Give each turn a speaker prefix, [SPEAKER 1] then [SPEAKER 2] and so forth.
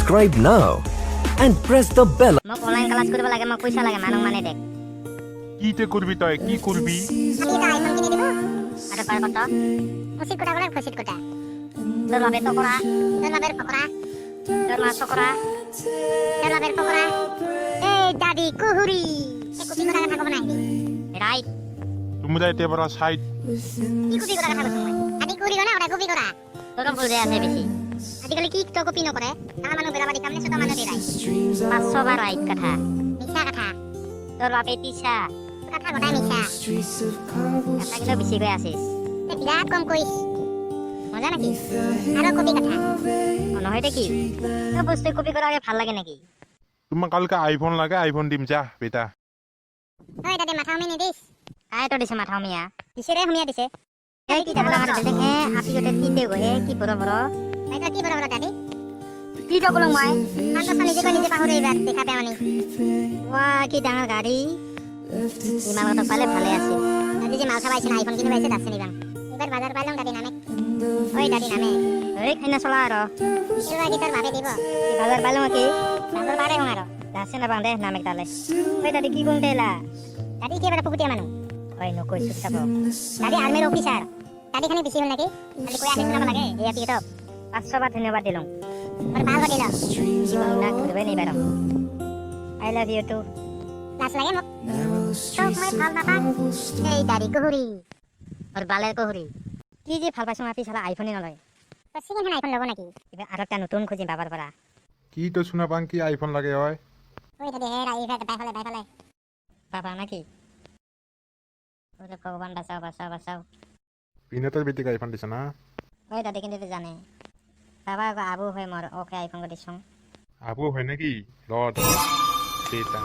[SPEAKER 1] Subscribe now and press the bell.
[SPEAKER 2] মোক online class কৰিব লাগে মোক পইচা লাগে মানুহ মানে দেখ
[SPEAKER 3] কি তে করবি তই কি করবি
[SPEAKER 2] আমি এটা আইফোন কিনে দিব আরে পার কত মুসিক কোটা করে খুশিত কোটা তোর বাপের পকোড়া তোর বাপের পকোড়া তোর মা পকোড়া তোর বাপের পকোড়া এই দাদি কুহুরি এ কুপি কোটা থাকব না রাইট
[SPEAKER 3] তোমরা এতে বড় সাইড
[SPEAKER 2] কি কুপি কোটা থাকব তুমি আদি কুহুরি না ওটা কুপি কোটা তোর ভুল রে আছে বেশি আজিকালি কি তো কপি নকৰে তাৰ মানুহ বেৰাবাদি কামনে ছটা মানুহ দিৰাই 500 বাৰ ৰাইট কথা মিছা কথা তোৰ বাপে তিছা কথা গটাই মিছা কথা কিলো বেছি কৈ আছিস তে বিৰাট কম কইছ মজা নাকি আৰু কপি কথা নহয় দেখি তো বস্তু কপি কৰাকে ভাল লাগে নেকি
[SPEAKER 3] তোমাক কালকে আইফোন লাগে আইফোন দিম যা বেটা
[SPEAKER 2] ওই দাদে মাথা আমি নিদিস আই তো দিছে মাথা মিয়া দিছে রে হুমিয়া দিছে এই কি টাকা আমার দিলে হে আপি গতে তিনটে গো হে কি বড় বড় এটা কি বড় বড় দাদি কি তো বলং মই আন্তা সানি যে নিজে পাহরে এবার দেখা পায় মানে ওয়া কি ডাঙৰ গাড়ি ইমান তো পালে ভালে আছে দাদি যে মাল খাবাইছে না আইফোন কিনে পাইছে দাছে নিবাং এবার বাজার পাইলাম দাদি নামে ওই দাদি নামে এই খাইনা চলা আর এবার কি তোর ভাবে দিব বাজার পাইলাম কি বাজার বারে হং আর দাছে না বাং দে নামে তালে ওই দাদি কি কোন দেলা দাদি কি বড় পুকুটিয়া মানু ওই নকই সুচাব দাদি আর্মির অফিসার দাদি খানি বেশি হল নাকি খালি কই আসে শুনাব লাগে এই আপি তো 500 বার ধন্যবাদ দিলাম और बाल बदिला जीवन ना करबे नहीं बेरो आई लव यू टू लास লাগে মোক সব মই ভাল না পাক এই দাড়ি কুহুরি और বালের কুহুরি কি যে ভাল পাইছ আপি শালা আইফোনই নলয় তো সেকেন্ড হ্যান্ড আইফোন লব নাকি এবার আরেকটা নতুন খুঁজি বাবার পরা
[SPEAKER 3] কি তো শুনা পাং কি আইফোন লাগে হয়
[SPEAKER 2] ওই দাদি হে রাইফাত বাইফালে বাবা নাকি ওরে ভগবান বাঁচাও বাঁচাও বাঁচাও
[SPEAKER 3] বিনতের বেটিক আইফোন দিছ না
[SPEAKER 2] ওই দাদি কিন্তু জানে বাবা আবু হয় মোর ওকে আইফোন করে দিছং
[SPEAKER 3] আবু হয় নাকি লট বেটা